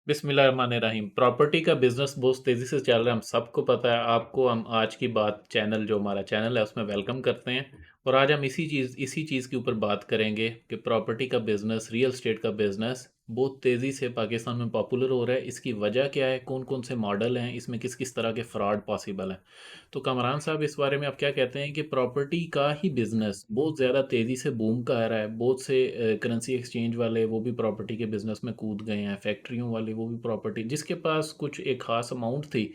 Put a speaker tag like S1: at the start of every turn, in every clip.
S1: बिस्मिल्लाहिर्रहमानिर्रहीम। प्रॉपर्टी का बिज़नेस बहुत तेज़ी से चल रहा है, हम सबको पता है। आपको हम आज की बात चैनल जो हमारा चैनल है उसमें वेलकम करते हैं और आज हम इसी चीज़ के ऊपर बात करेंगे कि प्रॉपर्टी का बिज़नेस, रियल एस्टेट का बिज़नेस बहुत तेज़ी से पाकिस्तान में पॉपुलर हो रहा है। इसकी वजह क्या है? कौन-कौन से मॉडल हैं? इसमें किस-किस तरह के फ्रॉड पॉसिबल हैं? तो कमरान साहब, इस बारे में आप क्या कहते हैं कि प्रॉपर्टी का ही बिज़नेस बहुत ज़्यादा तेज़ी से बूम कर रहा है। बहुत से करेंसी एक्सचेंज वाले वो भी प्रॉपर्टी के बिज़नेस में कूद गए हैं, फैक्ट्रियों वाले वो भी प्रॉपर्टी जिसके पास कुछ एक ख़ास अमाउंट थी,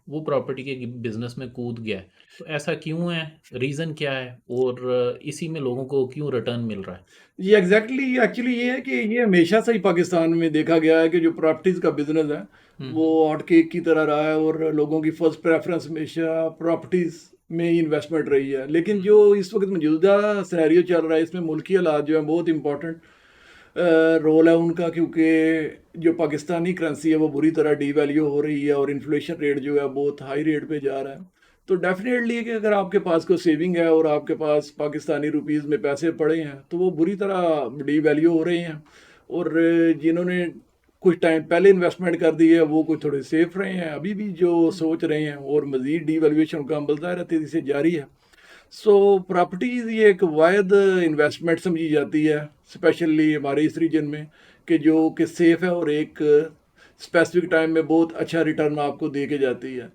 S1: वो प्रॉपर्टी के बिज़नेस में कूद गया है। तो ऐसा क्यों है? रीज़न क्या है? और इसी में लोगों को क्यों रिटर्न मिल रहा है?
S2: ये एग्जैक्टली एक्चुअली ये है कि ये हमेशा से ही पाकिस्तान में देखा गया है कि जो प्रॉपर्टीज का बिजनेस है
S1: हुँ,
S2: वो हॉटकेक की तरह रहा है और लोगों की फर्स्ट प्रेफरेंस हमेशा प्रॉपर्टीज में ही इन्वेस्टमेंट रही है। लेकिन
S1: हुँ,
S2: जो इस वक्त मौजूदा सिनेरियो चल रहा है इसमें मुल्की हालात जो है बहुत इंपॉर्टेंट रोल है उनका, क्योंकि जो पाकिस्तानी करेंसी है वो बुरी तरह डीवैल्यू हो रही है और इन्फ्लेशन रेट जो है बहुत हाई रेट पे जा रहा है। तो डेफिनेटली कि अगर आपके पास कोई सेविंग है और आपके पास पाकिस्तानी रुपीस में पैसे पड़े हैं तो वो बुरी तरह डीवैल्यू हो रहे हैं। और जिन्होंने कुछ टाइम पहले इन्वेस्टमेंट कर दी है वो कुछ थोड़े सेफ रहे हैं, अभी भी जो सोच रहे हैं, और मजीद डीवैल्यूएशन का अमल ज़ाहिर है तेज़ी से जारी है। सो प्रॉपर्टीज़ ये एक वायद इन्वेस्टमेंट समझी जाती है, स्पेशली हमारे इस रीजन में, कि जो कि सेफ है और एक स्पेसिफिक टाइम में बहुत अच्छा रिटर्न आपको दे के जाती है।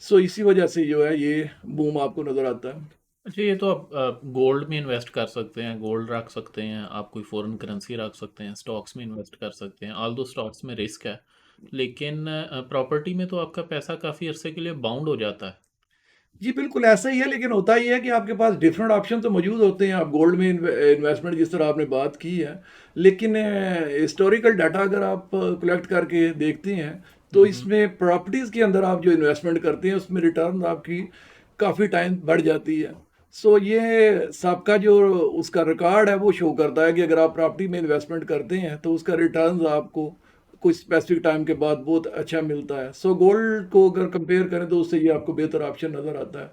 S2: सो इसी वजह से जो है ये बूम आपको नज़र आता है।
S1: अच्छा, ये तो आप गोल्ड में इन्वेस्ट कर सकते हैं, गोल्ड रख सकते हैं, आप कोई फ़ॉरेन करेंसी रख सकते हैं, स्टॉक्स में इन्वेस्ट कर सकते हैं। ऑल्दो स्टॉक्स में रिस्क है, लेकिन प्रॉपर्टी में तो आपका पैसा काफ़ी अरसे के लिए बाउंड हो जाता है।
S2: जी बिल्कुल ऐसा ही है, लेकिन होता ही है कि आपके पास डिफरेंट ऑप्शन तो मौजूद होते हैं। आप गोल्ड में इन्वेस्टमेंट जिस तरह आपने बात की है, लेकिन हिस्टोरिकल डाटा अगर आप कलेक्ट करके देखते हैं तो
S1: हुँ, हुँ।
S2: इसमें प्रॉपर्टीज़ के अंदर आप जो इन्वेस्टमेंट करते हैं उसमें रिटर्न आपकी काफ़ी टाइम बढ़ जाती है। सो ये सबका जो उसका रिकॉर्ड है वो शो करता है कि अगर आप प्रॉपर्टी में इन्वेस्टमेंट करते हैं तो उसका रिटर्न आपको कुछ स्पेसिफिक टाइम के बाद बहुत अच्छा मिलता है। सो गोल्ड को अगर कंपेयर करें तो उससे ये आपको बेहतर ऑप्शन नज़र आता है।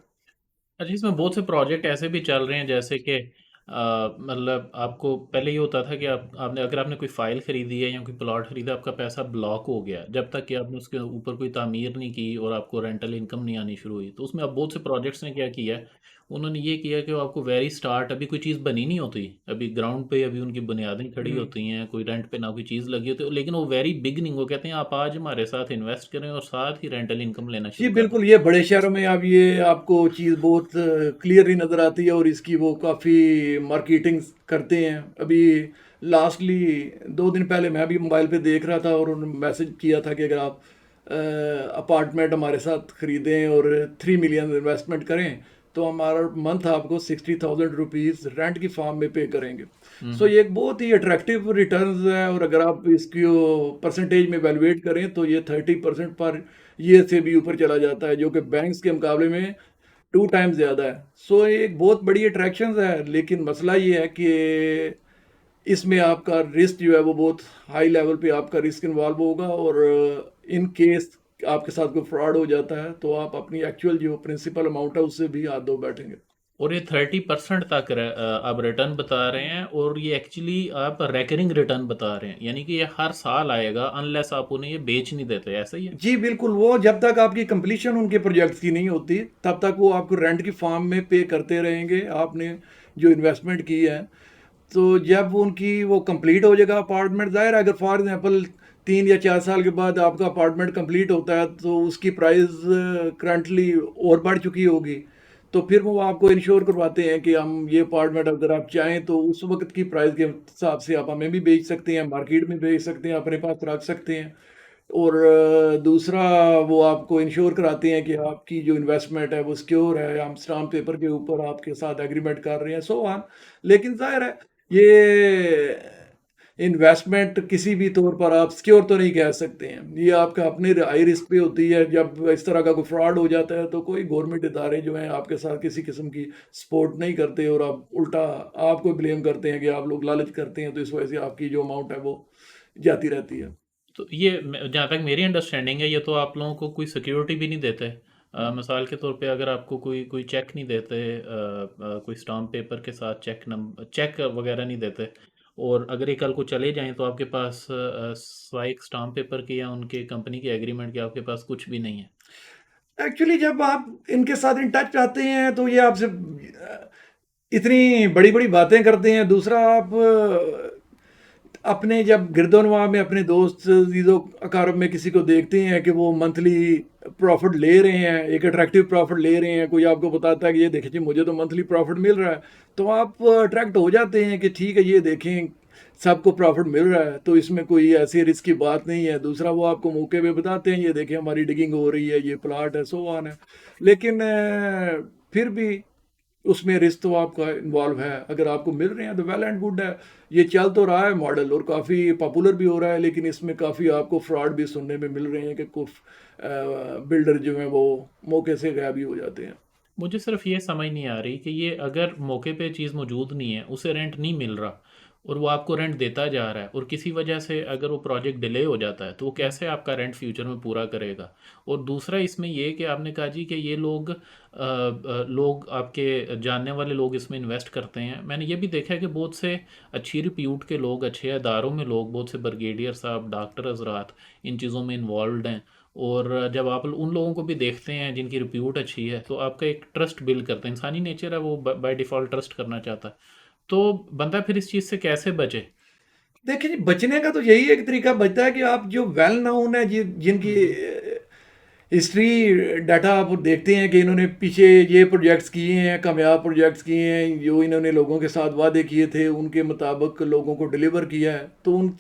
S1: अच्छा, इसमें बहुत से प्रोजेक्ट ऐसे भी चल रहे हैं जैसे कि मतलब आपको पहले ये होता था कि आपने कोई फ़ाइल खरीदी है या कोई प्लॉट खरीदा, आपका पैसा ब्लॉक हो गया जब तक कि आपने उसके ऊपर कोई तामीर नहीं की और आपको रेंटल इनकम नहीं आनी शुरू हुई। तो उसमें अब बहुत से प्रोजेक्ट्स ने क्या किया है, उन्होंने ये किया कि वो आपको वेरी स्टार्ट, अभी कोई चीज़ बनी नहीं होती, अभी ग्राउंड पे अभी उनकी बुनियादें खड़ी
S2: हुँ।
S1: होती हैं, कोई रेंट पे ना कोई चीज़ लगी होती है, लेकिन वो वेरी बिगिनिंग वो कहते हैं आप आज हमारे साथ इन्वेस्ट करें और साथ ही रेंटल इनकम लेना
S2: जी,
S1: शुरू कर दें।
S2: बिल्कुल, ये बड़े शहरों में अब ये आपको चीज़ बहुत क्लियरली नज़र आती है और इसकी वो काफ़ी मार्केटिंग करते हैं। अभी लास्टली 2 दिन पहले मैं भी मोबाइल पे देख रहा था और उन्होंने मैसेज किया था कि अगर आप अपार्टमेंट हमारे साथ खरीदें और 3 मिलियन इन्वेस्टमेंट करें, तो हमारा मंथ आपको 60,000 रुपीज़ रेंट की फॉर्म में पे करेंगे।
S1: हुँ,
S2: सो
S1: हुँ।
S2: ये एक बहुत ही अट्रैक्टिव रिटर्न्स है, और अगर आप इसकी परसेंटेज में वैल्यूएट करें तो ये 30% पर ये से भी ऊपर चला जाता है, जो कि बैंक्स के मुकाबले में 2 टाइम्स ज़्यादा है। सो ये एक बहुत बड़ी अट्रैक्शंस है, लेकिन मसला ये है कि इसमें आपका रिस्क जो है वो बहुत हाई लेवल पे आपका रिस्क इन्वॉल्व होगा, और इन केस आपके साथ कोई फ्रॉड हो जाता है तो आप अपनी एक्चुअल जो प्रिंसिपल अमाउंट है उससे भी हाथ धो बैठेंगे।
S1: और ये 30% तक आप रिटर्न बता रहे हैं और ये एक्चुअली आप रेकरिंग रिटर्न बता रहे हैं, यानी कि ये हर साल आएगा अनलेस आप उन्हें ये बेच नहीं देते, ऐसा ही है?
S2: जी बिल्कुल, वो जब तक आपकी कंप्लीशन उनके प्रोजेक्ट्स की नहीं होती तब तक वो आपको रेंट की फॉर्म में पे करते रहेंगे, आपने जो इन्वेस्टमेंट की है। तो जब उनकी वो कंप्लीट हो जाएगा अपार्टमेंट, ज़ाहिर है अगर फॉर एग्जांपल 3 या 4 साल के बाद आपका अपार्टमेंट कंप्लीट होता है तो उसकी प्राइस करंटली और बढ़ चुकी होगी। तो फिर वो आपको इंश्योर करवाते हैं कि हम ये अपार्टमेंट अगर आप चाहें तो उस वक्त की प्राइस के हिसाब से आप हमें भी बेच सकते हैं, मार्केट में बेच सकते हैं, अपने पास रख सकते हैं। और दूसरा, वो आपको इंश्योर कराते हैं कि आपकी जो इन्वेस्टमेंट है वो सिक्योर है, हम स्टाम्प पेपर के ऊपर आपके साथ एग्रीमेंट कर रहे हैं, सो ऑन। लेकिन ज़ाहिर है ये इन्वेस्टमेंट किसी भी तौर पर आप सिक्योर तो नहीं कह सकते हैं। ये आपका अपने हाई रिस्क पे होती है। जब इस तरह का कोई फ्रॉड हो जाता है तो कोई गवर्नमेंट इदारे जो हैं आपके साथ किसी किस्म की सपोर्ट नहीं करते, और आप उल्टा आपको ब्लेम करते हैं कि आप लोग लालच करते हैं, तो इस वजह से आपकी जो अमाउंट है वो जाती रहती है।
S1: तो ये जहाँ तक मेरी अंडरस्टैंडिंग है, ये तो आप लोगों को कोई सिक्योरिटी भी नहीं देते। मिसाल के तौर पे अगर आपको कोई कोई चेक नहीं देते, कोई स्टाम्प पेपर के साथ चेक वगैरह नहीं देते, और अगर ये कल को चले जाएँ तो आपके पास सिवाय एक स्टाम्प पेपर के या उनके कंपनी के एग्रीमेंट के आपके पास कुछ भी नहीं है।
S2: एक्चुअली जब आप इनके साथ इन टच आते हैं तो ये आपसे इतनी बड़ी-बड़ी बातें करते हैं। दूसरा आप अपने जब गिरदोनवा में अपने दोस्त अजीज़ो अकारब में किसी को देखते हैं कि वो मंथली प्रॉफिट ले रहे हैं, एक अट्रैक्टिव प्रॉफिट ले रहे हैं, कोई आपको बताता है कि ये देखिए जी मुझे तो मंथली प्रॉफिट मिल रहा है, तो आप अट्रैक्ट हो जाते हैं कि ठीक है ये देखें सबको प्रॉफिट मिल रहा है तो इसमें कोई ऐसी रिस्क की बात नहीं है। दूसरा वो आपको मौके पे बताते हैं ये देखिए हमारी डिगिंग हो रही है, ये प्लाट है, सो ऑन है। लेकिन फिर भी उसमें रिस्क तो आपका इन्वॉल्व है। अगर आपको मिल रहे हैं तो वेल एंड गुड है। ये चल तो रहा है मॉडल और काफ़ी पॉपुलर भी हो रहा है, लेकिन इसमें काफ़ी आपको फ्रॉड भी सुनने में मिल रहे हैं कि कुछ बिल्डर जो हैं वो मौके से गायब ही हो जाते हैं।
S1: मुझे सिर्फ ये समझ नहीं आ रही कि ये अगर मौके पे चीज़ मौजूद नहीं है, उसे रेंट नहीं मिल रहा और वो आपको रेंट देता जा रहा है और किसी वजह से अगर वो प्रोजेक्ट डिले हो जाता है, तो वो कैसे आपका रेंट फ्यूचर में पूरा करेगा? और दूसरा इसमें ये कि आपने कहा जी कि ये लोग आपके जानने वाले लोग इसमें इन्वेस्ट करते हैं। मैंने ये भी देखा है कि बहुत से अच्छी रिप्यूट के लोग, अच्छे अदारों में लोग, बहुत से ब्रिगेडियर साहब, डॉक्टर हज़रात इन चीज़ों में इन्वॉल्व्ड हैं। और जब आप उन लोगों को भी देखते हैं जिनकी रिप्यूट अच्छी है तो आपका एक ट्रस्ट बिल्ड करते हैं। इंसानी नेचर है, वो बाय डिफ़ॉल्ट ट्रस्ट करना चाहता है। तो बंदा फिर इस चीज़ से कैसे बचे?
S2: देखिए जी, बचने का तो यही एक तरीका बचता है कि आप जो वेल नोन है जिनकी
S1: हुँ, हुँ।
S2: हिस्ट्री डाटा आप देखते हैं कि इन्होंने पीछे ये प्रोजेक्ट्स किए हैं, कामयाब प्रोजेक्ट्स किए हैं, जो इन्होंने लोगों के साथ वादे किए थे उनके मुताबिक लोगों को डिलीवर किया है, तो उन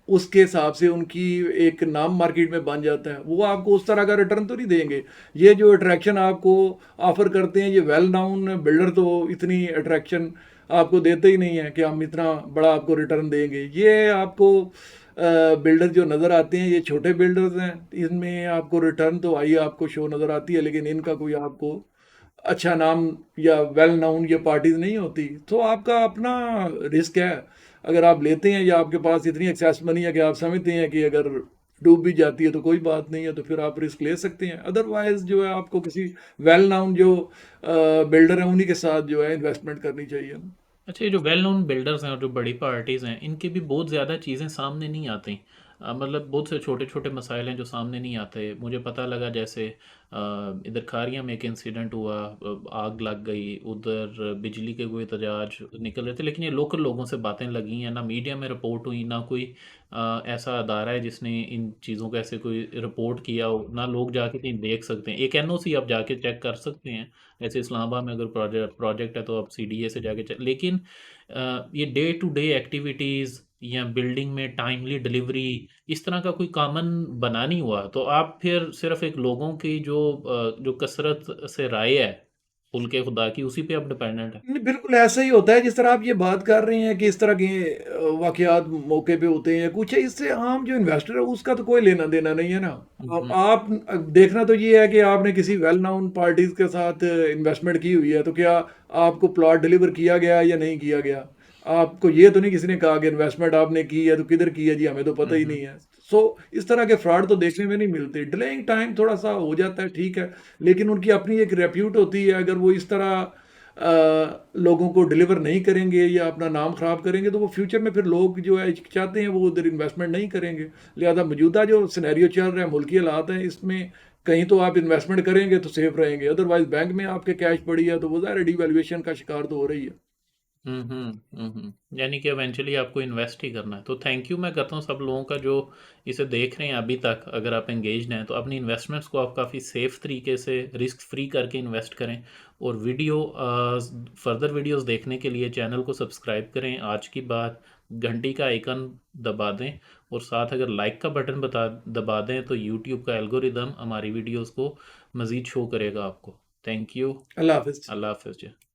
S2: उसके हिसाब से उनकी एक नाम मार्केट में बन जाता है। वो आपको उस तरह का रिटर्न तो नहीं देंगे। ये जो अट्रैक्शन आपको ऑफर करते हैं, ये वेल नाउन बिल्डर तो इतनी अट्रैक्शन आपको देते ही नहीं है कि हम इतना बड़ा आपको रिटर्न देंगे। ये आपको बिल्डर जो नज़र आते हैं ये छोटे बिल्डर्स हैं, इनमें आपको रिटर्न तो आई आपको शो नज़र आती है, लेकिन इनका कोई आपको अच्छा नाम या वेल नाउन ये पार्टीज नहीं होती। तो आपका अपना रिस्क है। अगर आप लेते हैं या आपके पास इतनी एक्सेस मनी है कि आप समझते हैं कि अगर डूब भी जाती है तो कोई बात नहीं है, तो फिर आप रिस्क ले सकते हैं। अदरवाइज जो है आपको किसी वेल नाउन जो बिल्डर है उन्हीं के साथ जो है इन्वेस्टमेंट करनी चाहिए।
S1: अच्छा, ये जो वेल नोन बिल्डर्स हैं और जो बड़ी पार्टीज़ हैं, इनकी भी बहुत ज़्यादा चीज़ें सामने नहीं आती। मतलब बहुत से छोटे-छोटे मसाइल हैं जो सामने नहीं आते। मुझे पता लगा जैसे इधर खारिया में एक इंसिडेंट हुआ, आग लग गई, उधर बिजली के कोई एहतजाज निकल रहे थे, लेकिन ये लोकल लोगों से बातें लगी हैं, ना मीडिया में रिपोर्ट हुई, ना कोई ऐसा अदारा है जिसने इन चीज़ों को ऐसे कोई रिपोर्ट किया हो, ना लोग जाके कहीं देख सकते हैं। एक एनओसी आप जाके चेक कर सकते हैं। जैसे इस्लामाबाद में अगर प्रोजेक्ट है तो आप सीडीए से जाके चेक, लेकिन ये डे टू डे एक्टिविटीज़ या बिल्डिंग में टाइमली डिलीवरी इस तरह का कोई कॉमन बना नहीं हुआ, तो आप फिर सिर्फ़ एक लोगों की जो कसरत से राय है, खुल के खुदा की, उसी पे आप डिपेंडेंट हैं।
S2: नहीं, बिल्कुल ऐसा ही होता है जिस तरह आप ये बात कर रहे हैं कि इस तरह के वाकयात मौके पे होते हैं या कुछ है, इससे आम जो इन्वेस्टर है उसका तो कोई लेना देना नहीं है ना।
S1: हुँ,
S2: अब
S1: हुँ।
S2: आप देखना तो ये है कि आपने किसी वेल नाउन पार्टीज के साथ इन्वेस्टमेंट की हुई है, तो क्या आपको प्लॉट डिलीवर किया गया या नहीं किया गया। आपको ये तो नहीं किसी ने कहा कि इन्वेस्टमेंट आपने की है तो किधर की है जी हमें तो पता
S1: हुँ,
S2: ही
S1: हुँ।
S2: नहीं है। सो इस तरह के फ्रॉड तो देखने में नहीं मिलते। डिलेइंग टाइम थोड़ा सा हो जाता है, ठीक है, लेकिन उनकी अपनी एक रेप्यूट होती है। अगर वो इस तरह लोगों को डिलीवर नहीं करेंगे या अपना नाम ख़राब करेंगे तो वो फ्यूचर में फिर लोग जो है चाहते हैं वो उधर इन्वेस्टमेंट नहीं करेंगे। लिहाजा मौजूदा जो सिनेरियो चल रहा है, मुल्की हालात हैं, इसमें कहीं तो आप इन्वेस्टमेंट करेंगे तो सेफ रहेंगे, अदरवाइज बैंक में आपके कैश पड़ी है तो वो ज़ाहिर है डिवैल्यूएशन का शिकार तो हो रही है।
S1: हुँ, हुँ, हुँ, हुँ। यानी कि इवेंचुअली आपको इन्वेस्ट ही करना है। तो थैंक यू मैं करता हूँ सब लोगों का जो इसे देख रहे हैं अभी तक। अगर आप एंगेज्ड हैं तो अपनी इन्वेस्टमेंट्स को आप काफ़ी सेफ तरीके से रिस्क फ्री करके इन्वेस्ट करें। और फर्दर वीडियोज़ देखने के लिए चैनल को सब्सक्राइब करें। आज की बात, घंटी का आइकन दबा दें और साथ अगर लाइक का बटन दबा दें तो यूट्यूब का एल्गोरिदम हमारी वीडियोज़ को मज़ीद शो करेगा आपको। Thank you.
S2: अल्लाह हाफिज़।
S1: अल्लाह हाफ़िज़ जी।